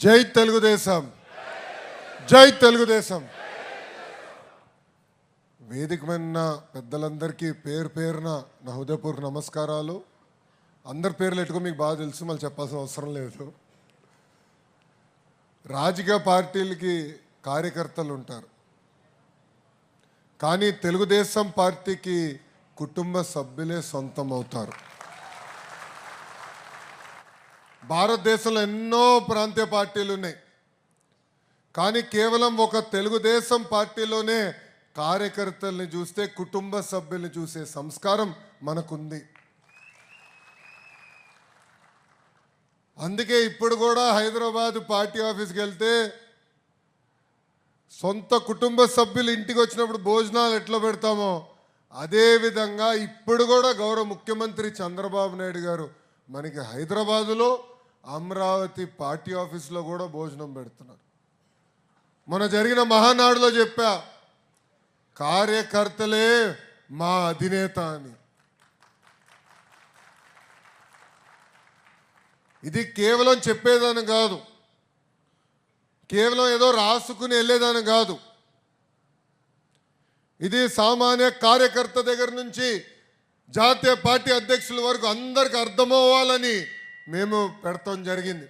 జై తెలుగుదేశం, జై తెలుగుదేశం. వేదిక మీద పెద్దలందరికీ పేరు పేరున నా హృదయపూర్వక నమస్కారాలు. అందరి పేర్లు ఎట్టుకో మీకు బాగా తెలుసు, మళ్ళీ చెప్పాల్సిన అవసరం లేదు. రాజకీయ పార్టీలకి కార్యకర్తలు ఉంటారు, కానీ తెలుగుదేశం పార్టీకి కుటుంబ సభ్యులే సొంతం అవుతారు. భారతదేశంలో ఎన్నో ప్రాంతీయ పార్టీలు ఉన్నాయి, కానీ కేవలం ఒక తెలుగుదేశం పార్టీలోనే కార్యకర్తల్ని చూస్తే కుటుంబ సభ్యుల్ని చూసే సంస్కారం మనకుంది. అందుకే ఇప్పుడు కూడా హైదరాబాద్ పార్టీ ఆఫీస్కి వెళ్తే సొంత కుటుంబ సభ్యులు ఇంటికి వచ్చినప్పుడు భోజనాలు ఎట్లా పెడతామో అదేవిధంగా ఇప్పుడు కూడా గౌరవ ముఖ్యమంత్రి చంద్రబాబు నాయుడు గారు మనకి హైదరాబాదులో అమరావతి పార్టీ ఆఫీస్లో కూడా భోజనం పెడుతున్నారు. మొన్న జరిగిన మహానాడులో చెప్పా, కార్యకర్తలే మా అధినేత అని. ఇది కేవలం చెప్పేదాని కాదు, కేవలం ఏదో రాసుకుని వెళ్ళేదాని కాదు. ఇది సామాన్య కార్యకర్త దగ్గర నుంచి జాతీయ పార్టీ అధ్యక్షుల వరకు అందరికి అర్థమవ్వాలని మేము పెడతాం జరిగింది.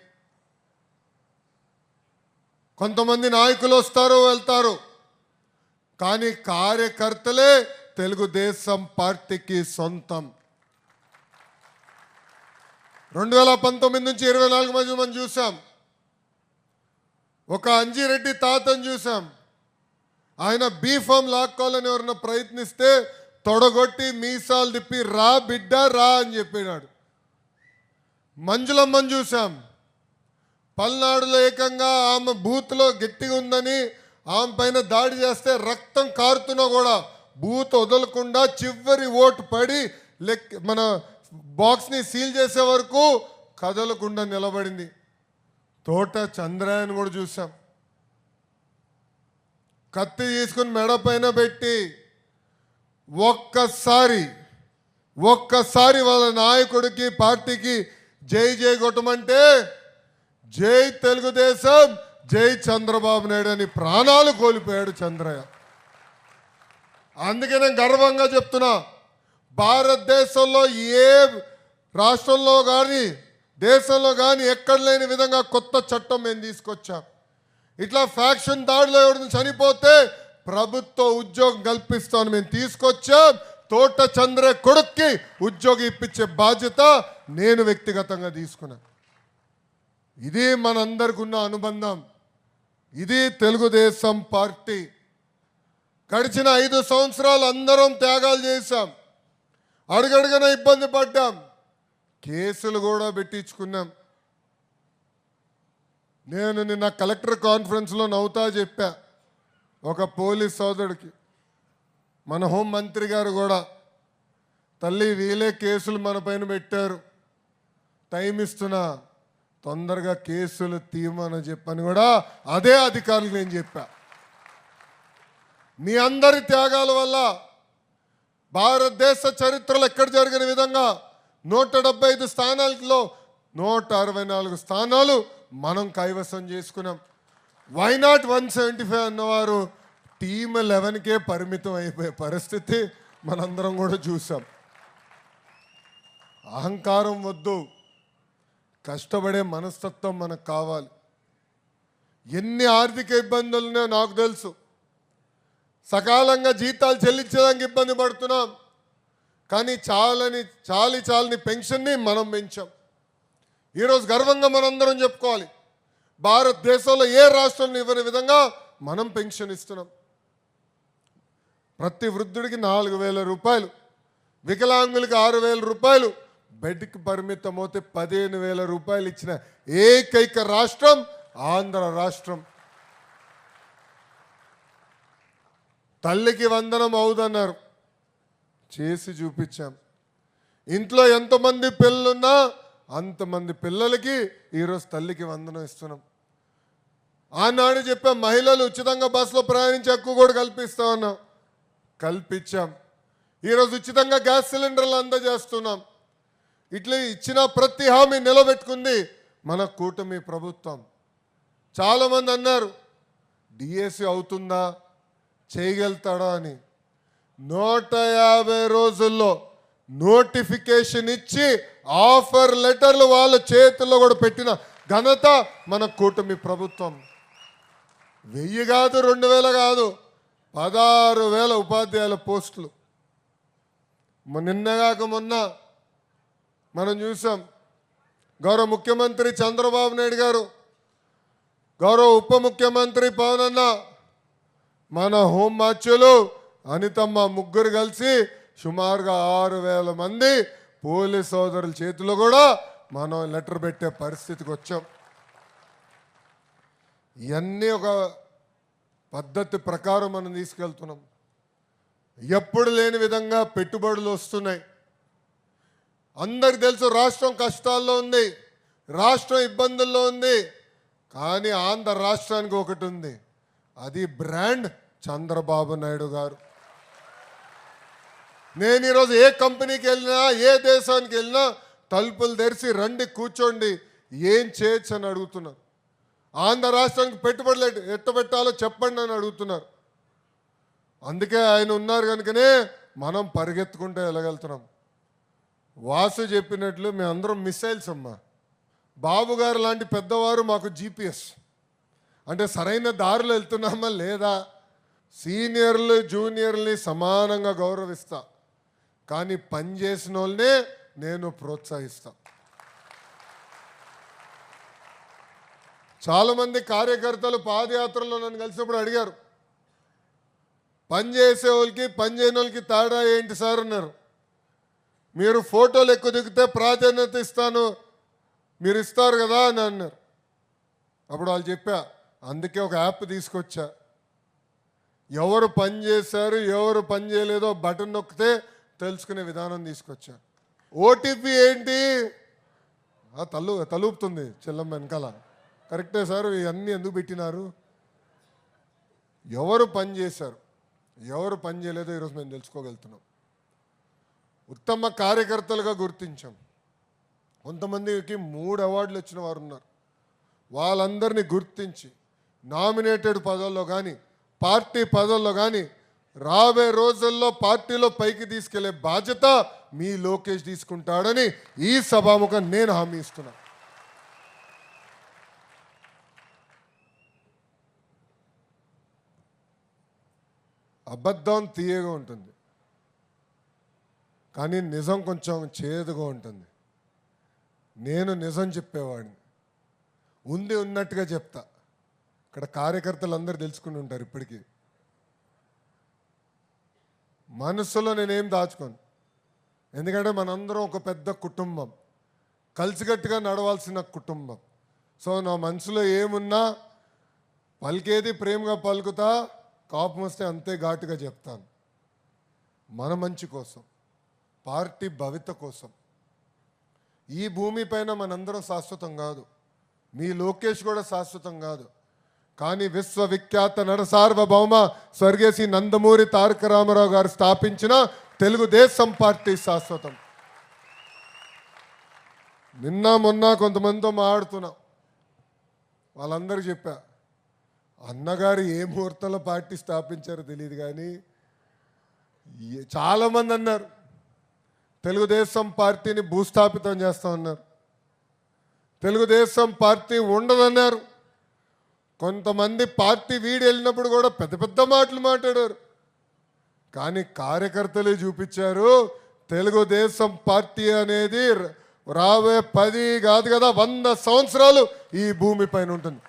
కొంతమంది నాయకులు వస్తారు వెళ్తారు, కానీ కార్యకర్తలే తెలుగుదేశం పార్టీకి సొంతం. 2019 నుంచి 24 మధ్య మనం చూసాం. ఒక అంజిరెడ్డి తాతను చూసాం, ఆయన బీఫామ్ లాక్కోవాలని ఎవరన్నా ప్రయత్నిస్తే తొడగొట్టి మీసాలు తిప్పి రా బిడ్డ రా అని చెప్పినాడు. మంజులమ్మని చూసాం, పల్నాడులో ఏకంగా ఆమె బూత్లో గట్టిగా ఉందని ఆమె పైన దాడి చేస్తే రక్తం కారుతున్నా కూడా బూత్ వదలకుండా చివరి ఓటు పడి మన బాక్స్ని సీల్ చేసే వరకు కదలకుండా నిలబడింది. తోట చంద్రయ్యను కూడా చూసాం, కత్తి తీసుకుని మెడ పైన పెట్టి ఒక్కసారి వాళ్ళ నాయకుడికి పార్టీకి జై జై కొట్టమంటే జై తెలుగుదేశం, జై చంద్రబాబు నాయుడు అని ప్రాణాలు కోల్పోయాడు చంద్రయ్య. అందుకే నేను గర్వంగా చెప్తున్నా, భారతదేశంలో ఏ రాష్ట్రంలో కానీ దేశంలో కానీ ఎక్కడ లేని విధంగా కొత్త చట్టం మేము తీసుకొచ్చాం. ఇట్లా ఫ్యాక్షన్ దాడిలో ఎవరిని చనిపోతే ప్రభుత్వ ఉద్యోగం కల్పిస్తామని మేము తీసుకొచ్చాం. తోట చంద్రయ్య కొడుక్కి ఉద్యోగం ఇప్పించే బాధ్యత నేను వ్యక్తిగతంగా తీసుకున్నా. ఇది మనందరికి ఉన్న అనుబంధం, ఇది తెలుగుదేశం పార్టీ. గడిచిన 5 సంవత్సరాలు అందరం త్యాగాలు చేశాం, అడుగడుగున ఇబ్బంది పడ్డాం, కేసులు కూడా పెట్టించుకున్నాం. నేను నిన్న కలెక్టర్ కాన్ఫరెన్స్లో నవ్వుతా చెప్పా ఒక పోలీస్ సోదరుడికి, మన హోంమంత్రి గారు కూడా తల్లి వీలే కేసులు మన పైన పెట్టారు, టైం ఇస్తున్నా తొందరగా కేసులు తీయమని చెప్పని కూడా అదే అధికారులకు నేను చెప్పా. మీ అందరి త్యాగాల వల్ల భారతదేశ చరిత్రలో ఎక్కడ జరిగిన విధంగా 175 స్థానాలలో 164 స్థానాలు మనం కైవసం చేసుకున్నాం. వైనాట్ 175 అన్నవారు టీమ్ 11కే పరిమితం అయిపోయే పరిస్థితి మనందరం కూడా చూసాం. అహంకారం వద్దు, కష్టపడే మనస్తత్వం మనకు కావాలి. ఎన్ని ఆర్థిక ఇబ్బందులున్నాయో నాకు తెలుసు. సకాలంగా జీతాలు చెల్లించడానికి ఇబ్బంది పడుతున్నాం, కానీ చాలని పెన్షన్ని మనం పెంచాం. ఈరోజు గర్వంగా మనందరం చెప్పుకోవాలి, భారతదేశంలో ఏ రాష్ట్రంలో ఇవ్వని విధంగా మనం పెన్షన్ ఇస్తున్నాం. ప్రతి వృద్ధుడికి 4,000 రూపాయలు, వికలాంగులకి 6,000 రూపాయలు, బెడ్కి పరిమితం అవుతే 15,000 రూపాయలు ఇచ్చిన ఏకైక రాష్ట్రం ఆంధ్ర రాష్ట్రం. తల్లికి వందనం అవుదన్నారు, చేసి చూపించాం. ఇంట్లో ఎంతమంది పిల్లలున్నా అంతమంది పిల్లలకి ఈరోజు తల్లికి వందనం ఇస్తున్నాం. ఆనాడు చెప్పాం, మహిళలు ఉచితంగా బస్సులో ప్రయాణించే హక్కు కూడా కల్పిస్తా ఉన్నాం, కల్పించాం. ఈరోజు ఉచితంగా గ్యాస్ సిలిండర్లు అందజేస్తున్నాం. ఇట్లా ఇచ్చిన ప్రతి హామీ నిలబెట్టుకుంది మన కూటమి ప్రభుత్వం. చాలామంది అన్నారు డిఎస్సి అవుతుందా, చేయగలుగుతాడా అని. 150 రోజుల్లో నోటిఫికేషన్ ఇచ్చి ఆఫర్ లెటర్లు వాళ్ళ చేతుల్లో కూడా పెట్టిన ఘనత మన కూటమి ప్రభుత్వం. 1000 కాదు, 2000 కాదు, 16,000 ఉపాధ్యాయుల పోస్టులు. నిన్నగాక మొన్న మనం చూసాం, గౌరవ ముఖ్యమంత్రి చంద్రబాబు నాయుడు గారు, గౌరవ ఉప ముఖ్యమంత్రి పవన్ అన్న, మన హోంమార్చులు అనితమ్మ ముగ్గురు కలిసి సుమారుగా 6,000 మంది పోలీస్ సోదరుల చేతిలో కూడా మనం లెటర్ పెట్టే పరిస్థితికి వచ్చాం. ఇవన్నీ ఒక పద్ధతి ప్రకారం మనం తీసుకెళ్తున్నాం. ఎప్పుడు లేని విధంగా పెట్టుబడులు వస్తున్నాయి. అందరికి తెలుసు రాష్ట్రం కష్టాల్లో ఉంది, రాష్ట్రం ఇబ్బందుల్లో ఉంది. కానీ ఆంధ్ర రాష్ట్రానికి ఒకటి ఉంది, అది బ్రాండ్ చంద్రబాబు నాయుడు గారు. నేను ఈరోజు ఏ కంపెనీకి వెళ్ళినా, ఏ దేశానికి వెళ్ళినా తలుపులు తెరిచి రండి కూర్చోండి, ఏం చేయొచ్చు అని అడుగుతున్నారు. ఆంధ్ర రాష్ట్రానికి పెట్టుబడులు ఎట్టబెట్టాలో చెప్పండి అని అడుగుతున్నారు. అందుకే ఆయన ఉన్నారు కనుకనే మనం పరిగెత్తుకుంటూ వెళ్ళగలుగుతున్నాం. వాసు చెప్పినట్లు మేమందరం మిసైల్స్ అమ్మా. బాబు గారు లాంటి పెద్దవారు మాకు జీపీఎస్, అంటే సరైన దారిలో వెళ్తున్నామా లేదా. సీనియర్లు జూనియర్ని సమానంగా గౌరవిస్తా, కానీ పనిచేసిన వాళ్ళనే నేను ప్రోత్సహిస్తా. చాలామంది కార్యకర్తలు పాదయాత్రలో నన్ను కలిసినప్పుడు అడిగారు, పనిచేసే వాళ్ళకి పనిచేయని వాళ్ళకి తేడా ఏంటి సార్ అన్నారు. మీరు ఫోటోలు ఎక్కువ దిగితే ప్రాధాన్యత ఇస్తాను, మీరు ఇస్తారు కదా అని అన్నారు. అప్పుడు వాళ్ళు చెప్పా, అందుకే ఒక యాప్ తీసుకొచ్చా. ఎవరు పని చేశారు ఎవరు పని చేయలేదో బటన్ నొక్కితే తెలుసుకునే విధానం తీసుకొచ్చా. ఓటీపీ ఏంటి, తలుపుతుంది చెల్లమ్మ వెనకాల. కరెక్టే సార్, ఇవన్నీ ఎందుకు పెట్టినారు. ఎవరు పని చేశారు ఎవరు పని చేయలేదో ఈరోజు మేము తెలుసుకోగలుగుతున్నాం. ఉత్తమ కార్యకర్తలుగా గుర్తించాం. కొంతమందికి 3 అవార్డులు వచ్చిన వారు ఉన్నారు. వాళ్ళందరినీ గుర్తించి నామినేటెడ్ పదవుల్లో కానీ పార్టీ పదవుల్లో కానీ రాబోయే రోజుల్లో పార్టీలో పైకి తీసుకెళ్లే బాధ్యత మీ లోకేష్ తీసుకుంటాడని ఈ సభాముఖం నేను హామీ ఇస్తున్నా. అబద్ధం తీయగా ఉంటుంది, కానీ నిజం కొంచెం చేదుగా ఉంటుంది. నేను నిజం చెప్పేవాడిని, ఉంది ఉన్నట్టుగా చెప్తా. ఇక్కడ కార్యకర్తలు అందరూ తెలుసుకుని ఉంటారు. ఇప్పటికీ మనసులో నేనేం దాచుకోను, ఎందుకంటే మనందరం ఒక పెద్ద కుటుంబం, కలిసికట్టుగా నడవాల్సిన కుటుంబం. సో నా మనసులో ఏమున్నా పలికేది ప్రేమగా పలుకుతా, కోపం వస్తే అంతే ఘాటుగా చెప్తాను. మన మంచి కోసం, పార్టీ భవిత కోసం. ఈ భూమిపైన మనందరం శాశ్వతం కాదు, మీ లోకేష్ కూడా శాశ్వతం కాదు. కానీ విశ్వవిఖ్యాత నట సార్వభౌమ స్వర్గీయ శ్రీ నందమూరి తారక రామారావు గారు స్థాపించిన తెలుగుదేశం పార్టీ శాశ్వతం. నిన్న మొన్న కొంతమందితో మాట్లాడుతున్నా, వాళ్ళందరూ చెప్పా, అన్నగారు ఏ ముహూర్తంలో పార్టీ స్థాపించారో తెలియదు, కానీ చాలామంది అన్నారు తెలుగుదేశం పార్టీని భూస్థాపితం చేస్తామన్నారు, తెలుగుదేశం పార్టీ ఉండదన్నారు. కొంతమంది పార్టీ వీడి వెళ్ళినప్పుడు కూడా పెద్ద పెద్ద మాటలు మాట్లాడారు. కానీ కార్యకర్తలే చూపించారు తెలుగుదేశం పార్టీ అనేది రాబోయే 10 కాదు కదా 100 సంవత్సరాలు ఈ భూమిపైన ఉంటుంది.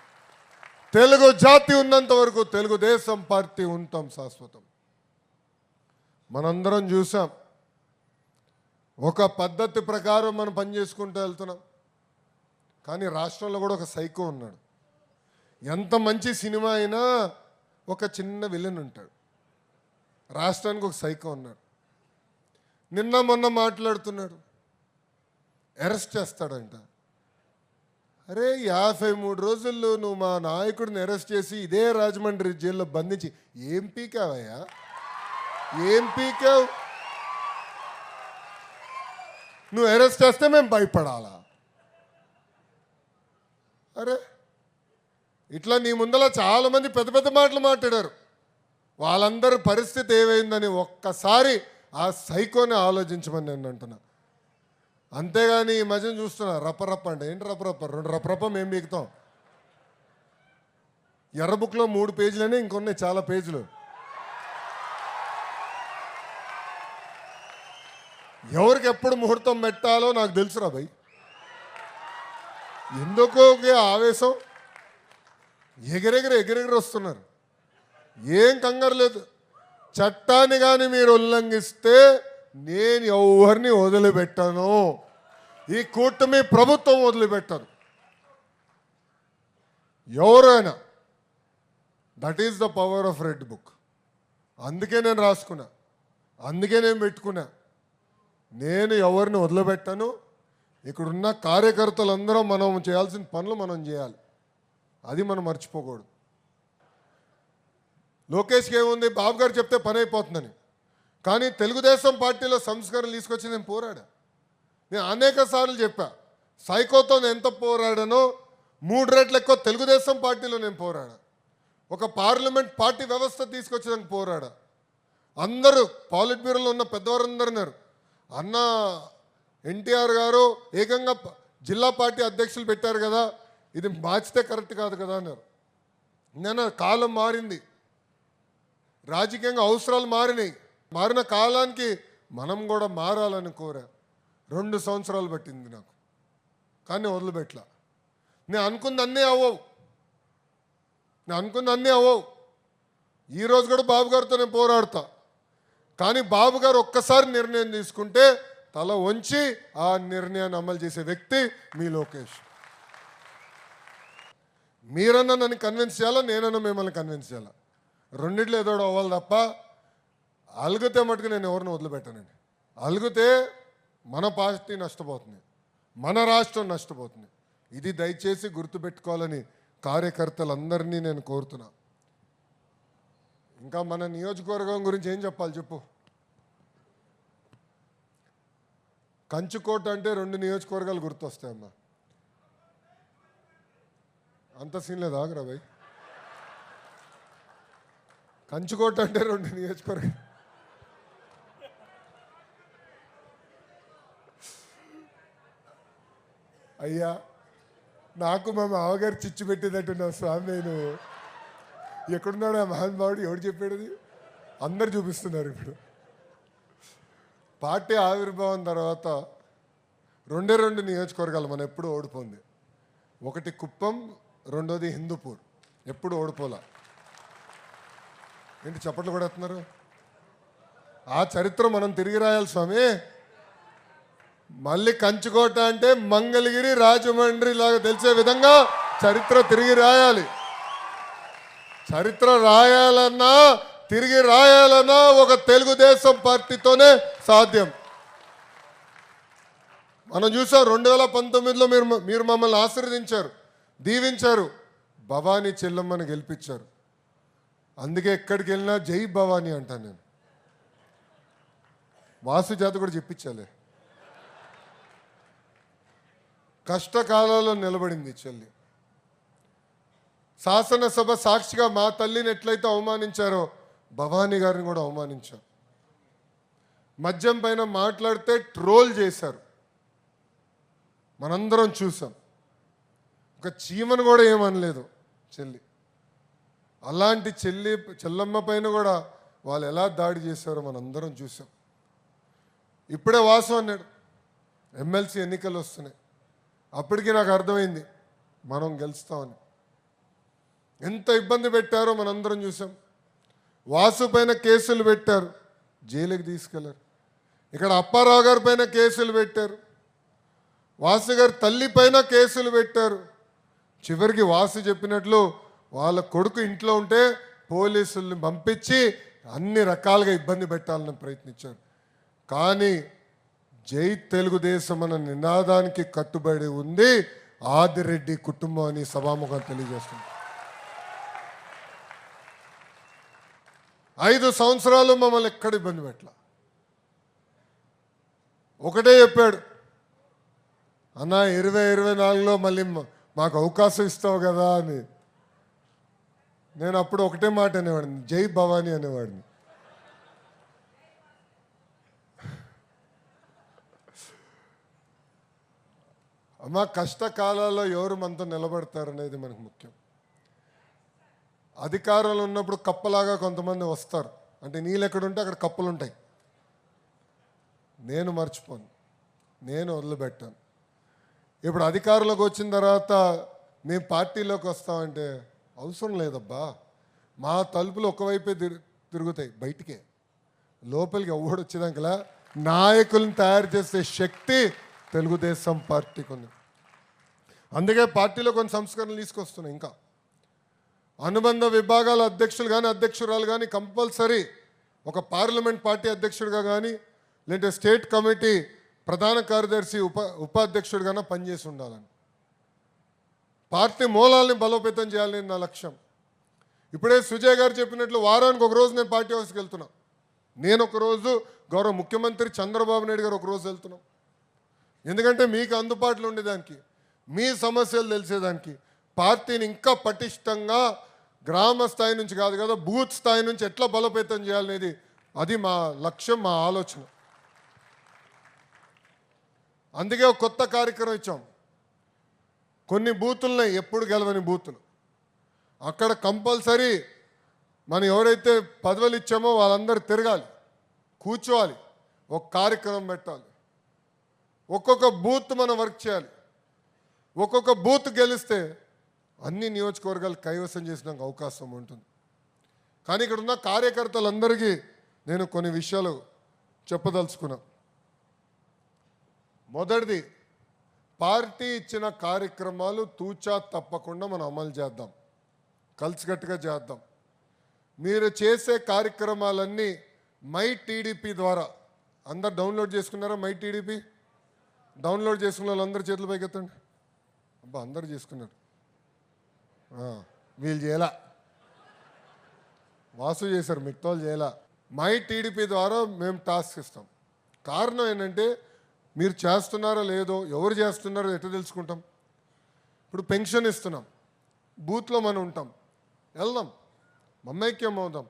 తెలుగు జాతి ఉన్నంత వరకు తెలుగుదేశం పార్టీ ఉంటాం శాశ్వతం. మనందరం చూసాం, ఒక పద్ధతి ప్రకారం మనం పనిచేసుకుంటూ వెళ్తున్నాం. కానీ రాష్ట్రంలో కూడా ఒక సైకో ఉన్నాడు. ఎంత మంచి సినిమా అయినా ఒక చిన్న విలన్ ఉంటాడు. రాష్ట్రానికి ఒక సైకో ఉన్నాడు. నిన్న మొన్న మాట్లాడుతున్నాడు, అరెస్ట్ చేస్తాడంట. అరే 53 రోజుల్లో నువ్వు మా నాయకుడిని అరెస్ట్ చేసి ఇదే రాజమండ్రి జైల్లో బంధించి ఏం పీకావయ్యా, ఏం పీకావు? నువ్వు అరెస్ట్ చేస్తే మేము భయపడాలా? అరే ఇట్లా నీ ముందర చాలామంది పెద్ద పెద్ద మాటలు మాట్లాడారు. వాళ్ళందరి పరిస్థితి ఏమైందని ఒక్కసారి ఆ సైకోని ఆలోచించమని నేను అంటున్నా. అంతేగాని ఈ మధ్యన చూస్తున్నా రప్పరప్ప అంటే ఏంటి రప్పరప్ప, 2 రప్పరప్ప మేము బీగుతాం. ఎర్ర బుక్లో 3 పేజీలనే, ఇంకొన్ని చాలా పేజీలు. ఎవరికి ఎప్పుడు ముహూర్తం పెట్టాలో నాకు తెలుసురా భయ్. ఎందుకో ఆవేశం, ఎగిరెగిరి వస్తున్నారు. ఏం కంగారు లేదు. చట్టాన్ని కానీ మీరు ఉల్లంఘిస్తే నేను ఎవరిని వదిలిపెట్టాను, ఈ కూటమి ప్రభుత్వం వదిలిపెట్టాను. ఎవరైనా. That is the power of red book. అందుకే నేను రాసుకున్నా, అందుకే నేను పెట్టుకున్నా. నేను ఎవరిని వదిలిపెట్టాను. ఇక్కడున్న కార్యకర్తలందరం మనం చేయాల్సిన పనులు మనం చేయాలి. అది మనం మర్చిపోకూడదు. లోకేష్కి ఏముంది, బాబు గారు చెప్తే పని అయిపోతుందని. కానీ తెలుగుదేశం పార్టీలో సంస్కరణలు తీసుకొచ్చి నేను పోరాడా. నేను అనేక సార్లు చెప్పా, సైకోతో నేను ఎంత పోరాడానో 3 రెట్లు ఎక్కువ తెలుగుదేశం పార్టీలో నేను పోరాడా. ఒక పార్లమెంట్ పార్టీ వ్యవస్థ తీసుకొచ్చేదానికి పోరాడా. అందరూ పాలిట్ బ్యూరోలో ఉన్న పెద్దవారందరూ అన్నారు, అన్న ఎన్టీఆర్ గారు ఏకంగా జిల్లా పార్టీ అధ్యక్షులు పెట్టారు కదా, ఇది మార్చితే కరెక్ట్ కాదు కదా అన్నారు. నేను కాలం మారింది, రాజకీయంగా అవసరాలు మారినాయి. మారిన కాలానికి మనం కూడా మారాలని కోరా. 2 సంవత్సరాలు పట్టింది నాకు, కానీ వదిలిపెట్టలా. నేను అనుకుంది అన్నీ అవ్వవు. ఈరోజు కూడా బాబు గారితో నేను పోరాడతా. కానీ బాబు గారు ఒక్కసారి నిర్ణయం తీసుకుంటే తల వంచి ఆ నిర్ణయాన్ని అమలు చేసే వ్యక్తి మీ లోకేష్. మీరన్నా నన్ను కన్విన్స్ చేయాలా, నేనన్నా మిమ్మల్ని కన్విన్స్ చేయాలా. రెండిట్లో ఏదో అవ్వాలి తప్ప అలుగుతే మటుకు నేను ఎవరిని వదిలిపెట్టానండి. అలుగుతే మన పార్టీ నష్టపోతుంది, మన రాష్ట్రం నష్టపోతుంది. ఇది దయచేసి గుర్తుపెట్టుకోవాలని కార్యకర్తలందరినీ నేను కోరుతున్నా. ఇంకా మన నియోజకవర్గం గురించి ఏం చెప్పాలి చెప్పు. కంచుకోట అంటే 2 నియోజకవర్గాలు గుర్తొస్తాయమ్మా. అంత సీన్ లేదా ఆగ్రా భయ్. కంచుకోట అంటే 2 నియోజకవర్గాలు. అయ్యా, నాకు మా మామగారు చిచ్చు పెట్టేటట్టున్నావు స్వామి. నేను ఎక్కడున్నాడు ఆ మహానుభావుడు, ఎవడు చెప్పాడు? అందరు చూపిస్తున్నారు. ఇప్పుడు పార్టీ ఆవిర్భావం తర్వాత 2 నియోజకవర్గాలు మనం ఎప్పుడు ఓడిపోయింది. ఒకటి కుప్పం, రెండోది హిందూపూర్. ఎప్పుడు ఓడిపోలా. ఏంటి చప్పట్లు కూడా ఎత్తున్నారు? ఆ చరిత్ర మనం తిరిగి రాయాలి స్వామి. మళ్ళీ కంచుకోట అంటే మంగళగిరి, రాజమండ్రి లాగా తెలిసే విధంగా చరిత్ర తిరిగి రాయాలి. చరిత్ర రాయాలన్నా, తిరిగి రాయాలన్నా ఒక తెలుగుదేశం పార్టీతోనే సాధ్యం. మనం చూసాం 2019లో మీరు మమ్మల్ని ఆశీర్వదించారు, దీవించారు, భవానీ చెల్లమ్మని గెలిపించారు. అందుకే ఎక్కడికి వెళ్ళినా జై భవానీ అంటాను నేను. వాసు జాతి కూడా చెప్పించాలి. కష్టకాలంలో నిలబడింది చెల్లి. శాసనసభ సాక్షిగా మా తల్లిని ఎట్లయితే అవమానించారో భవానీ గారిని కూడా అవమానించారు. మద్యం పైన మాట్లాడితే ట్రోల్ చేశారు, మనందరం చూసాం. ఒక చీమను కూడా ఏమనలేదు చెల్లి. అలాంటి చెల్లమ్మ పైన కూడా వాళ్ళు ఎలా దాడి చేశారో మనందరం చూసాం. ఇప్పుడే వాసు అన్నాడు, ఎమ్మెల్సీ ఎన్నికలు వస్తున్నాయి. అప్పటికి నాకు అర్థమైంది మనం గెలుస్తామని. ఎంత ఇబ్బంది పెట్టారో మనందరం చూసాం. వాసు పైన కేసులు పెట్టారు, జైలుకి తీసుకెళ్లారు. ఇక్కడ అప్పారావు గారి పైన కేసులు పెట్టారు, వాసు గారి తల్లి పైన కేసులు పెట్టారు. చివరికి వాసు చెప్పినట్లు వాళ్ళ కొడుకు ఇంట్లో ఉంటే పోలీసుల్ని పంపించి అన్ని రకాలుగా ఇబ్బంది పెట్టాలని ప్రయత్నించారు. కానీ జై తెలుగుదేశం అన్న నినాదానికి కట్టుబడి ఉంది ఆదిరెడ్డి కుటుంబం అని సభాముఖం తెలియజేస్తుంది. 5 సంవత్సరాలు మమ్మల్ని ఎక్కడ ఇబ్బంది పెట్టలా. ఒకటే చెప్పాడు, అన్న 2024లో మళ్ళీ మాకు అవకాశం ఇస్తావు కదా అని. నేను అప్పుడు ఒకటే మాట అనేవాడిని, జై భవానీ అనేవాడిని. అమ్మ, కష్టకాలాల్లో ఎవరు మనతో నిలబడతారనేది మనకు ముఖ్యం. అధికారంలో ఉన్నప్పుడు కప్పలాగా కొంతమంది వస్తారు, అంటే నీళ్ళు ఎక్కడుంటే అక్కడ కప్పలు ఉంటాయి. నేను మర్చిపోను, నేను వదిలిపెట్టాను. ఇప్పుడు అధికారంలోకి వచ్చిన తర్వాత మేము పార్టీలోకి వస్తామంటే అవసరం లేదబ్బా. మా తలుపులు ఒకవైపే తిరుగుతాయి, బయటికే. లోపలికి ఎవడు వచ్చేదాకలా నాయకులను తయారు చేసే శక్తి తెలుగుదేశం పార్టీకి ఉంది. అందుకే పార్టీలో కొన్ని సంస్కరణలు తీసుకొస్తున్నాయి. ఇంకా అనుబంధ విభాగాల అధ్యక్షులు కానీ అధ్యక్షురాలు కానీ కంపల్సరీ ఒక పార్లమెంట్ పార్టీ అధ్యక్షుడిగా కానీ లేదంటే స్టేట్ కమిటీ ప్రధాన కార్యదర్శి ఉపాధ్యక్షుడిగానే పనిచేసి ఉండాలని, పార్టీ మూలాల్ని బలోపేతం చేయాలని నా లక్ష్యం. ఇప్పుడే సుజయ్ గారు చెప్పినట్లు వారానికి ఒక రోజు నేను పార్టీ ఆఫీస్కి వెళ్తున్నా. నేను ఒకరోజు, గౌరవ ముఖ్యమంత్రి చంద్రబాబు నాయుడు గారు ఒకరోజు వెళ్తున్నాం. ఎందుకంటే మీకు అందుబాటులో ఉండేదానికి, మీ సమస్యలు తెలిసేదానికి, పార్టీని ఇంకా పటిష్టంగా గ్రామ స్థాయి నుంచి కాదు కదా బూత్ స్థాయి నుంచి ఎట్లా బలోపేతం చేయాలనేది అది మా లక్ష్యం, మా ఆలోచన. అందుకే ఒక కొత్త కార్యక్రమం ఇచ్చాం. కొన్ని బూతులున్నాయి ఎప్పుడు గెలవని బూతులు, అక్కడ కంపల్సరీ మనం ఎవరైతే పదవులు ఇచ్చామో వాళ్ళందరూ తిరగాలి, కూర్చోవాలి, ఒక కార్యక్రమం పెట్టాలి. ఒక్కొక్క బూత్ మనం వర్క్ చేయాలి. ఒక్కొక్క బూత్ గెలిస్తే అన్ని నియోజకవర్గాలు కైవసం చేసినాక అవకాశం ఉంటుంది. కానీ ఇక్కడ ఉన్న కార్యకర్తలందరికీ నేను కొన్ని విషయాలు చెప్పదలుచుకున్నా. మొదటిది, పార్టీ ఇచ్చిన కార్యక్రమాలు తూచా తప్పకుండా మనం అమలు చేద్దాం, కలిసికట్టుగా చేద్దాం. మీరు చేసే కార్యక్రమాలన్నీ మై టీడీపీ ద్వారా అందరు డౌన్లోడ్ చేసుకున్నారా? మై టీడీపీ డౌన్లోడ్ చేసుకున్న వాళ్ళందరూ చేతుల పైకి ఎత్తండి. అబ్బా, అందరు చేసుకున్నారు. వీళ్ళు చేయాల, వాసు చేశారు, మిగతా వాళ్ళు చేయాల. మై టీడీపీ ద్వారా మేము టాస్క్ ఇస్తాం. కారణం ఏంటంటే మీరు చేస్తున్నారో లేదో, ఎవరు చేస్తున్నారో ఎట్లా తెలుసుకుంటాం? ఇప్పుడు పెన్షన్ ఇస్తున్నాం, బూత్లో మనం ఉంటాం, వెళ్దాం, మమైక్యం అవుదాం.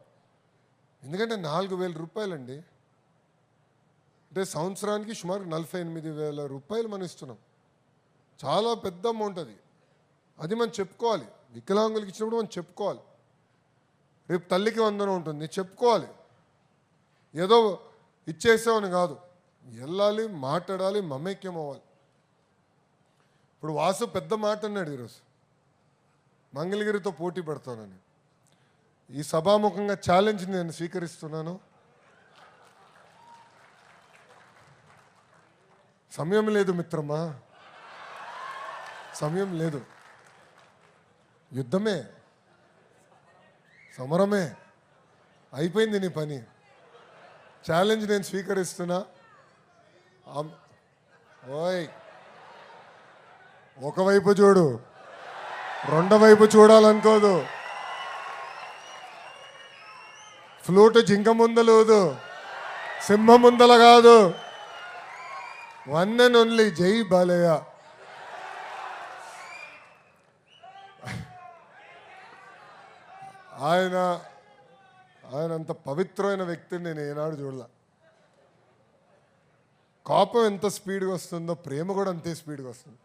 ఎందుకంటే 4,000 రూపాయలండి, అంటే సంవత్సరానికి సుమారు 48,000 రూపాయలు మనం ఇస్తున్నాం. చాలా పెద్ద అమౌంట్ అది. అది మనం చెప్పుకోవాలి. వికలాంగులకి ఇచ్చినప్పుడు మనం చెప్పుకోవాలి. రేపు తల్లికి వందనం ఉంటుంది, చెప్పుకోవాలి. ఏదో ఇచ్చేసామని కాదు, వెళ్ళాలి, మాట్లాడాలి, మమైక్యం అవ్వాలి. ఇప్పుడు వాసు పెద్ద మాట అన్నాడు ఈరోజు, మంగళగిరితో పోటీ పెడతానని. ఈ సభాముఖంగా ఛాలెంజ్ నేను స్వీకరిస్తున్నాను. సమయం లేదు మిత్రమా, సమయం లేదు. యుద్ధమే, సమరమే, అయిపోయింది నీ పని. ఛాలెంజ్ నేను స్వీకరిస్తున్నా. ఓయ్, ఒకవైపు చూడు, రెండో వైపు చూడాలనుకోదు. ఫ్లూట్ జింక ముందలేదు, సింహం ముందల కాదు. వన్ అండ్ ఓన్లీ జై బాలయ్య. ఆయన అంత పవిత్రమైన వ్యక్తిని నేను ఏనాడు చూడలే. కోపం ఎంత స్పీడ్గా వస్తుందో ప్రేమ కూడా అంతే స్పీడ్గా వస్తుంది.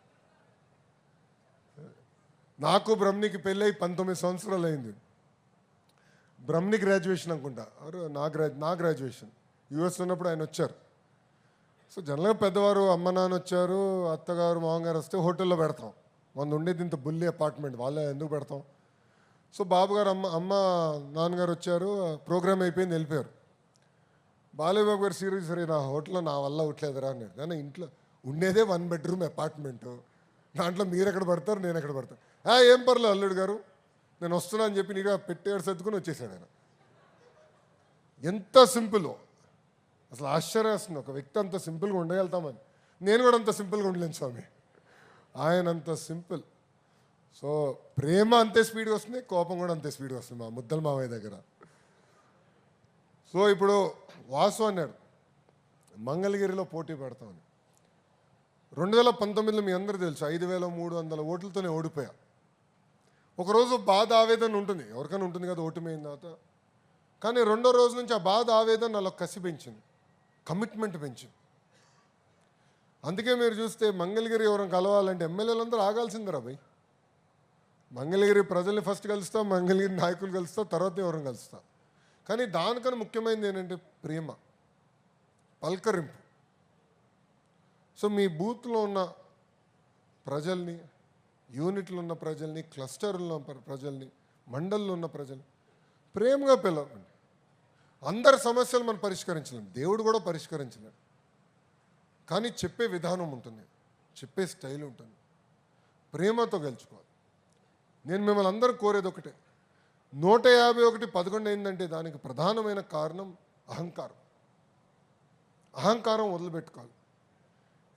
నాకు బ్రహ్మనికి పెళ్ళై 19 సంవత్సరాలు అయింది. బ్రహ్మని గ్రాడ్యుయేషన్ అనుకుంటా, నా గ్రాడ్యుయేషన్ యూఎస్ ఉన్నప్పుడు ఆయన వచ్చారు. సో జనరల్గా పెద్దవారు అమ్మ నాన్న వచ్చారు, అత్తగారు మామగారు వస్తే హోటల్లో పెడతాం. మనం ఉండేది ఇంత బుల్లి అపార్ట్మెంట్, వాళ్ళే ఎందుకు పెడతాం. సో బాబుగారు అమ్మ నాన్నగారు వచ్చారు, ప్రోగ్రామ్ అయిపోయింది, వెళ్ళిపోయారు. బాలయ్య బాబు గారు సీరియస్, సరే నా హోటల్లో నా వల్ల ఉట్లేదురా అన్నాడు. కానీ ఇంట్లో ఉండేదే 1 బెడ్రూమ్ అపార్ట్మెంటు, దాంట్లో మీరు ఎక్కడ పడతారు, నేను ఎక్కడ పడతాను. ఏం పర్లేదు అల్లుడు గారు, నేను వస్తున్నా అని చెప్పి నీగా పెట్టేడు సర్దుకుని వచ్చేసాడు ఆయన. ఎంత సింపుల్, అసలు ఆశ్చర్యం వస్తుంది ఒక వ్యక్తి అంత సింపుల్గా ఉండగలుగుతామని. నేను కూడా అంత సింపుల్గా ఉండలేను స్వామి, ఆయన అంత సింపుల్. సో ప్రేమ అంతే స్పీడ్గా వస్తుంది, కోపం కూడా అంతే స్పీడ్గా వస్తుంది మా ముద్దల మావయ్య దగ్గర. సో ఇప్పుడు వాసు అన్నాడు మంగళగిరిలో పోటీ పెడతామని. 2019లో మీ అందరూ తెలుసు 5,300 ఓట్లతోనే ఓడిపోయా. ఒకరోజు బాధ ఆవేదన ఉంటుంది, ఎవరికైనా ఉంటుంది కదా ఓటమి తర్వాత. కానీ రెండో రోజు నుంచి ఆ బాధ ఆవేదన నాలో కసి పెంచింది, కమిట్మెంట్ పెంచింది. అందుకే మీరు చూస్తే మంగళగిరి ఎవరైనా కలవాలంటే ఎమ్మెల్యేలందరూ ఆగాల్సిందిరా భయ్. మంగళగిరి ప్రజల్ని ఫస్ట్ కలుస్తా, మంగళగిరి నాయకులు కలుస్తా, తర్వాత ఎవరిని కలుస్తా. కానీ దానికన్నా ముఖ్యమైనది ఏంటంటే ప్రేమ, పలకరింపు. సో మీ బూత్లో ఉన్న ప్రజల్ని, యూనిట్లో ఉన్న ప్రజల్ని, క్లస్టర్లో ఉన్న ప్రజల్ని, మండల్లో ఉన్న ప్రజల్ని ప్రేమగా పిలవండి. అందరి సమస్యలు మనం పరిష్కరించలేం, దేవుడు కూడా పరిష్కరించలేడు. కానీ చెప్పే విధానం ఉంటుంది, చెప్పే స్టైల్ ఉంటుంది, ప్రేమతో గెలుచుకోవాలి. నేను మిమ్మల్ని అందరూ కోరేది ఒకటే, 151 11 అయిందంటే దానికి ప్రధానమైన కారణం అహంకారం. అహంకారం వదిలిపెట్టుకోవాలి.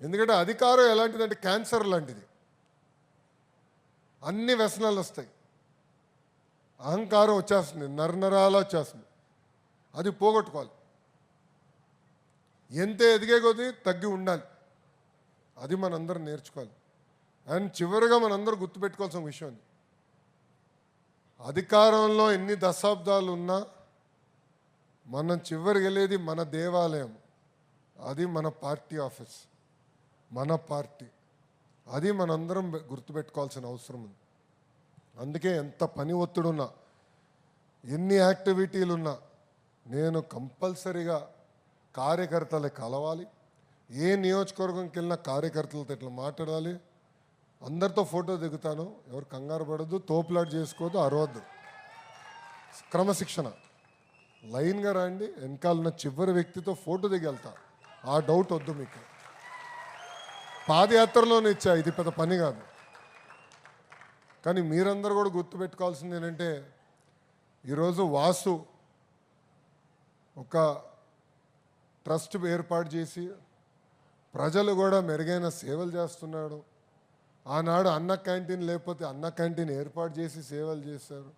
ఎందుకంటే అధికారం ఎలాంటిదంటే క్యాన్సర్ లాంటిది, అన్ని వ్యసనాలు వస్తాయి. అహంకారం వచ్చేస్తుంది, నరనరాల వచ్చేస్తుంది. అది పోగొట్టుకోవాలి. ఎంత ఎదిగే కొద్దీ తగ్గి ఉండాలి, అది మనందరం నేర్చుకోవాలి. అండ్ చివరిగా మనందరూ గుర్తుపెట్టుకోవాల్సిన విషయం అది, అధికారంలో ఎన్ని దశాబ్దాలు ఉన్నా మనం చివరికి వెళ్ళేది మన దేవాలయం, అది మన పార్టీ ఆఫీస్, మన పార్టీ. అది మనందరం గుర్తుపెట్టుకోవాల్సిన అవసరం ఉంది. అందుకే ఎంత పని ఒత్తిడున్నా, ఎన్ని యాక్టివిటీలున్నా నేను కంపల్సరీగా కార్యకర్తలు కలవాలి. ఏ నియోజకవర్గంకి వెళ్ళినా కార్యకర్తలతో ఇట్లా మాట్లాడాలి. అందరితో ఫోటో దిగుతాను, ఎవరు కంగారు పడద్దు, తోపులాట చేసుకోవద్దు, అరవద్దు. క్రమశిక్షణ, లైన్గా రండి. వెనకాలన్న చివరి వ్యక్తితో ఫోటో దిగి వెళ్తా, ఆ డౌట్ వద్దు మీకు. పాదయాత్రలోనే ఇచ్చా, ఇది పెద్ద పని కాదు. కానీ మీరందరూ కూడా గుర్తుపెట్టుకోవాల్సింది ఏంటంటే, ఈరోజు వాసు ఒక ట్రస్ట్ ఏర్పాటు చేసి ప్రజలు కూడా మెరుగైన సేవలు చేస్తున్నాడు. ఆనాడు అన్న క్యాంటీన్ లేకపోతే అన్న క్యాంటీన్ ఏర్పాటు చేసి సేవలు చేశారు.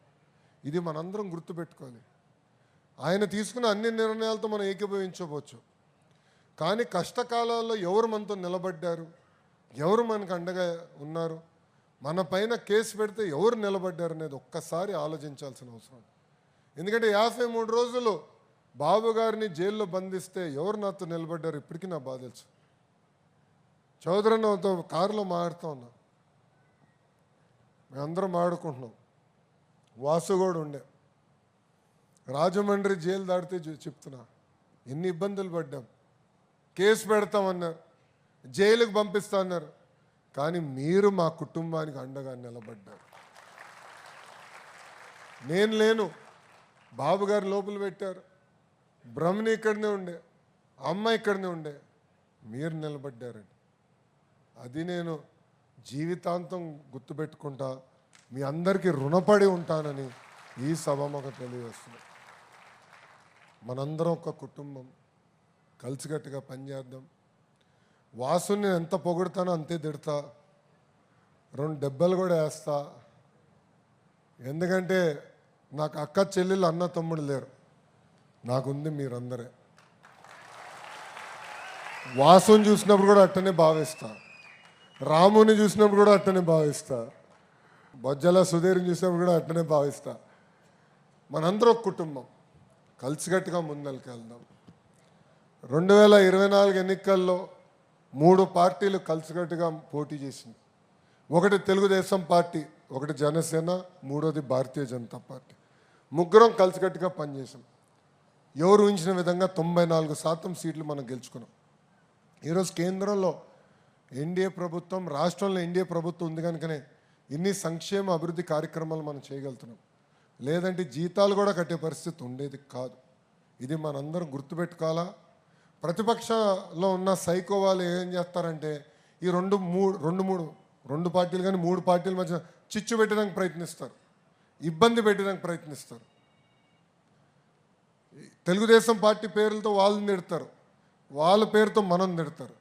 ఇది మనందరం గుర్తుపెట్టుకోవాలి. ఆయన తీసుకున్న అన్ని నిర్ణయాలతో మనం ఏకీభవించవచ్చు, కానీ కష్టకాలాల్లో ఎవరు మనతో నిలబడ్డారు, ఎవరు మనకు అండగా ఉన్నారు, మన పైన కేసు పెడితే ఎవరు నిలబడ్డారు అనేది ఒక్కసారి ఆలోచించాల్సిన అవసరం. ఎందుకంటే 53 రోజులు బాబు గారిని జైల్లో బంధిస్తే ఎవరు నాతో నిలబడ్డారు ఇప్పటికీ నా బాధ తెలుసు. చౌదరన్నతో కారులో మాట్లాడుతూ ఉన్నా, మేమందరం మాట్లాడుకుంటున్నాం. వాసు కూడా ఉండే, రాజమండ్రి జైలు దాటితే చెప్తున్నా ఎన్ని ఇబ్బందులు పడ్డాం. కేసు పెడతామన్నారు, జైలుకు పంపిస్తా అన్నారు, కానీ మీరు మా కుటుంబానికి అండగా నిలబడ్డారు. నేను లేను, బాబు గారు లోపల పెట్టారు, బ్రహ్మని ఇక్కడనే ఉండే, అమ్మ ఇక్కడనే ఉండే, మీరు నిలబడ్డారండి. అది నేను జీవితాంతం గుర్తుపెట్టుకుంటా, మీ అందరికీ రుణపడి ఉంటానని ఈ సభకు తెలియజేస్తున్నాను. మనందరం ఒక కుటుంబం, కలిసికట్టుగా పనిచేద్దాం. వాసుని ఎంత పొగుడతానో అంతే తిడతా, 2 దెబ్బలు కూడా వేస్తా. ఎందుకంటే నాకు అక్క చెల్లెలు అన్న తమ్ముడు లేరు, నాకుంది మీరందరే. వాసుని చూసినప్పుడు కూడా అట్టనే భావిస్తా, రాముని చూసినప్పుడు కూడా అట్టనే భావిస్తా, బొజ్జల సుధీర్ని చూసినప్పుడు కూడా అట్టనే భావిస్తా. మనందరం ఒక కుటుంబం, కలిసికట్టుగా ముందరికి వెళ్దాం. 2024 ఎన్నికల్లో 3 పార్టీలు కలిసికట్టుగా పోటీ చేసింది. ఒకటి తెలుగుదేశం పార్టీ, ఒకటి జనసేన, మూడోది భారతీయ జనతా పార్టీ. ముగ్గురం కలిసికట్టుగా పనిచేసాం. ఎవరు ఊహించిన విధంగా 94% సీట్లు మనం గెలుచుకున్నాం. ఈరోజు కేంద్రంలో ఎన్డీఏ ప్రభుత్వం, రాష్ట్రంలో ఎన్డీఏ ప్రభుత్వం ఉంది కనుకనే ఇన్ని సంక్షేమ అభివృద్ధి కార్యక్రమాలు మనం చేయగలుగుతున్నాం. లేదంటే జీతాలు కూడా కట్టే పరిస్థితి ఉండేది కాదు. ఇది మనందరం గుర్తుపెట్టుకోవాలా. ప్రతిపక్షంలో ఉన్న సైకో వాళ్ళు ఏం చేస్తారంటే ఈ రెండు పార్టీలు కానీ 3 పార్టీల మధ్య చిచ్చు పెట్టడానికి ప్రయత్నిస్తారు, ఇబ్బంది పెట్టడానికి ప్రయత్నిస్తారు. తెలుగుదేశం పార్టీ పేర్లతో వాళ్ళని తిడతారు, వాళ్ళ పేరుతో మనం తిడతారు.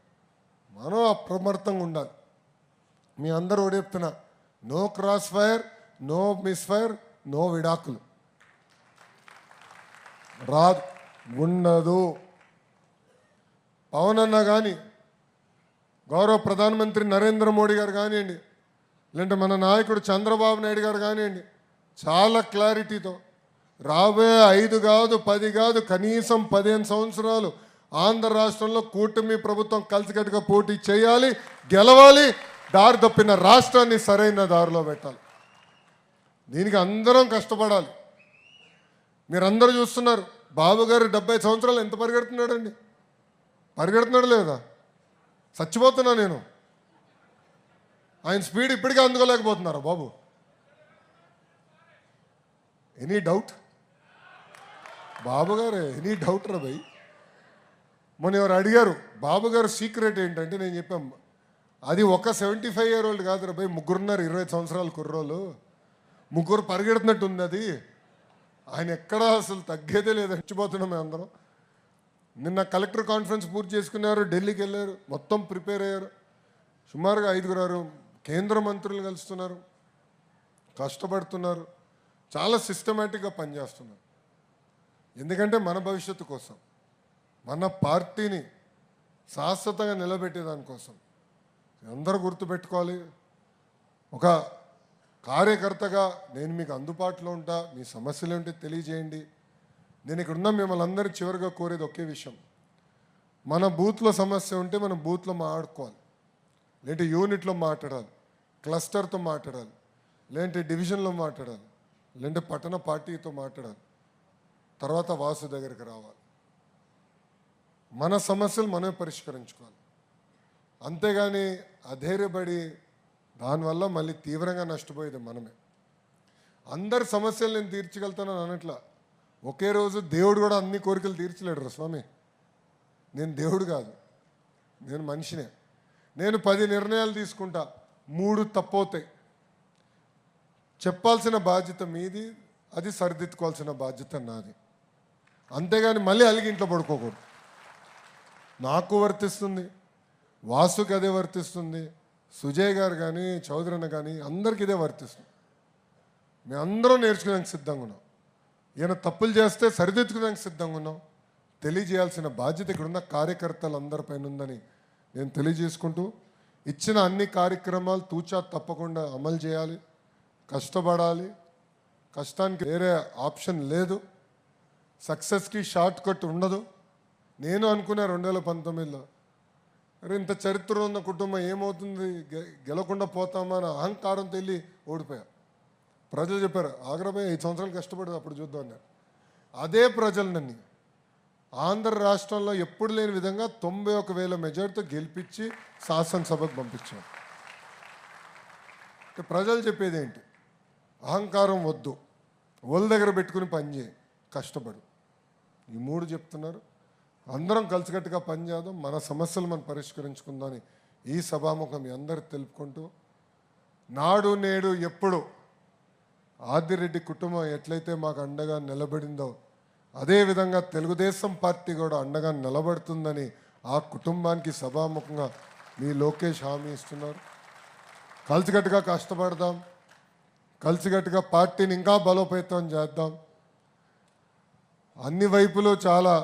మనం అప్రమత్తంగా ఉండాలి. మీ అందరూ ఒకటి చెప్తున్నా, no crossfire, no misfire, no విడాకులు. రాదు, ఉండదు. పవన్ అన్న కానీ, గౌరవ ప్రధానమంత్రి నరేంద్ర మోడీ గారు కానివ్వండి, లేదంటే మన నాయకుడు చంద్రబాబు నాయుడు గారు కానివ్వండి, చాలా క్లారిటీతో రాబోయే 5 కాదు 10 కాదు కనీసం 15 సంవత్సరాలు ఆంధ్ర రాష్ట్రంలో కూటమి ప్రభుత్వం కలిసికట్టుగా పోటీ చేయాలి, గెలవాలి, దారి తప్పిన రాష్ట్రాన్ని సరైన దారిలో పెట్టాలి. దీనికి అందరం కష్టపడాలి. మీరందరూ చూస్తున్నారు, బాబు గారు 70 సంవత్సరాలు ఎంత పరిగెడుతున్నాడండి? పరిగెడుతున్నాడు లేదా? చచ్చిపోతున్నా నేను. ఆయన స్పీడ్ ఇప్పటికే అందుకోలేకపోతున్నారా బాబు? Any doubt? బాబు గారు ఎనీ డౌట్ రా భయ్? మొన్న ఎవరు అడిగారు బాబు గారు సీక్రెట్ ఏంటంటే నేను చెప్పాను, అది ఒక 75 year old కాదు రా భయ్, ముగ్గురున్నారు 20 సంవత్సరాల కుర్రోళ్ళు, ముగ్గురు పరిగెడుతున్నట్టు ఉంది అది. ఆయన ఎక్కడా అసలు తగ్గేదే లేదు, చచ్చిపోతున్నాం మేము అందరం. నిన్న కలెక్టర్ కాన్ఫరెన్స్ పూర్తి చేసుకున్నారు, ఢిల్లీకి వెళ్ళారు, మొత్తం ప్రిపేర్ అయ్యారు. సుమారుగా 5 కేంద్ర మంత్రులు కలుస్తున్నారు, కష్టపడుతున్నారు, చాలా సిస్టమేటిక్గా పనిచేస్తున్నారు. ఎందుకంటే మన భవిష్యత్తు కోసం, మన పార్టీని శాశ్వతంగా నిలబెట్టేదానికోసం. అందరూ గుర్తుపెట్టుకోవాలి, ఒక కార్యకర్తగా నేను మీకు అందుబాటులో ఉంటా, మీ సమస్యలు ఏంటి తెలియజేయండి. నేను ఇక్కడ ఉన్న మిమ్మల్ని అందరూ చివరిగా కోరేది ఒకే విషయం, మన బూత్లో సమస్య ఉంటే మనం బూత్లో మాట్లాడుకోవాలి, లేదంటే యూనిట్లో మాట్లాడాలి, క్లస్టర్తో మాట్లాడాలి, లేదంటే డివిజన్లో మాట్లాడాలి, లేదంటే పట్టణ పార్టీతో మాట్లాడాలి, తర్వాత వాసు దగ్గరికి రావాలి. మన సమస్యలు మనమే పరిష్కరించుకోవాలి. అంతేగాని అధైర్యపడి దానివల్ల మళ్ళీ తీవ్రంగా నష్టపోయేది మనమే. అందరి సమస్యలు నేను తీర్చగలుగుతానని అనట్లా. ఒకే రోజు దేవుడు కూడా అన్ని కోరికలు తీర్చలేడు రా స్వామి. నేను దేవుడు కాదు, నేను మనిషినే. నేను 10 నిర్ణయాలు తీసుకుంటా, 3 తప్పవుతాయి. చెప్పాల్సిన బాధ్యత మీది, అది సరిదిద్దుకోవాల్సిన బాధ్యత నాది. అంతేగాని మళ్ళీ అలిగి ఇంట్లో పడుకోకూడదు. నాకు వర్తిస్తుంది, వాసుకి అదే వర్తిస్తుంది, సుజయ్ గారు కానీ చౌదరి అన్న కానీ అందరికీ ఇదే వర్తిస్తుంది. మేమందరం నేర్చుకోవడానికి సిద్ధంగా ఉన్నాం. ఈయన తప్పులు చేస్తే సరిదిద్దుకోవడానికి సిద్ధంగా ఉన్నాం. తెలియజేయాల్సిన బాధ్యత ఇక్కడున్న కార్యకర్తలందరిపైన ఉందని నేను తెలియజేసుకుంటూ, ఇచ్చిన అన్ని కార్యక్రమాలు తూచా తప్పకుండా అమలు చేయాలి, కష్టపడాలి. కష్టానికి వేరే ఆప్షన్ లేదు. సక్సెస్కి షార్ట్ కట్ ఉండదు. నేను అనుకున్నా 2019లో, అరే ఇంత చరిత్ర ఉన్న కుటుంబం ఏమవుతుంది, గెలకుండా పోతామా అని అహంకారంతో వెళ్ళి ఓడిపోయా. ప్రజలు చెప్పారు ఆగ్రహమే 5 సంవత్సరాలు కష్టపడదు అప్పుడు చూద్దాం అన్నారు. అదే ప్రజలు నన్ను ఆంధ్ర రాష్ట్రంలో ఎప్పుడు లేని విధంగా 91,000 మెజార్టీతో గెలిపించి శాసనసభకు పంపించారు. ప్రజలు చెప్పేది ఏంటి? అహంకారం వద్దు, ఒళ్ళ దగ్గర పెట్టుకుని పనిచేయి, కష్టపడు. ఈ 3 చెప్తున్నారు. అందరం కలిసికట్టుగా పనిచేద్దాం, మన సమస్యలు మనం పరిష్కరించుకుందామని ఈ సభాముఖం మీ అందరికి తెలుపుకుంటూ, నాడు నేడు ఎప్పుడు ఆదిరెడ్డి కుటుంబం ఎట్లయితే మాకు అండగా నిలబడిందో అదేవిధంగా తెలుగుదేశం పార్టీ కూడా అండగా నిలబడుతుందని ఆ కుటుంబానికి సభాముఖంగా మీ లోకేష్ హామీ ఇస్తున్నారు. కలిసికట్టుగా కష్టపడదాం, కలిసికట్టుగా పార్టీని ఇంకా బలోపేతం చేద్దాం. అన్ని వైపులు చాలా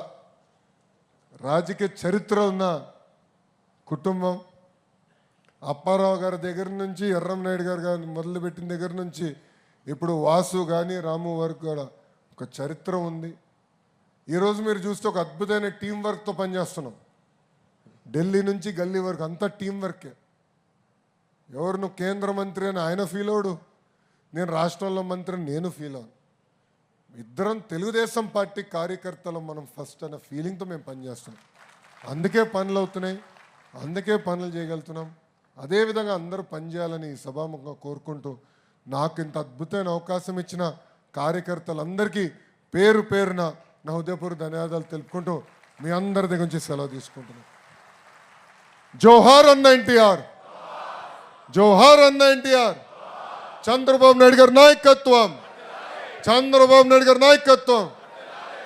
రాజకీయ చరిత్ర ఉన్న కుటుంబం. అప్పారావు గారి దగ్గర నుంచి ఎర్రంనాయుడు గారు మొదలుపెట్టిన దగ్గర నుంచి ఇప్పుడు వాసు కానీ రాము వరకు కూడా ఒక చరిత్ర ఉంది. ఈరోజు మీరు చూస్తే ఒక అద్భుతమైన టీం వర్క్తో పనిచేస్తున్నాం. ఢిల్లీ నుంచి గల్లీ వరకు అంతా టీం వర్కే. ఎవరు నువ్వు కేంద్ర మంత్రి అని ఆయన ఫీల్ అవడు, నేను రాష్ట్రంలో మంత్రి అని నేను ఫీల్ అవ్వను. ఇద్దరం తెలుగుదేశం పార్టీ కార్యకర్తలు మనం ఫస్ట్ అనే ఫీలింగ్తో మేము పనిచేస్తున్నాం. అందుకే పనులు అవుతున్నాయి, అందుకే పనులు చేయగలుగుతున్నాం. అదేవిధంగా అందరూ పనిచేయాలని సభాముఖంగా కోరుకుంటూ, నాకు ఇంత అద్భుతమైన అవకాశం ఇచ్చిన కార్యకర్తలందరికీ పేరు పేరున నా హృదయపూర్వక ధన్యవాదాలు తెలుపుకుంటూ మీ అందరి దగ్గర నుంచి సెలవు తీసుకుంటున్నాను. జోహార్ అన్న ఎన్టీఆర్, జోహార్ అన్న ఎన్టీఆర్. చంద్రబాబు నాయుడు గారి నాయకత్వం, చంద్రబాబు నాయుడు గారి నాయకత్వం.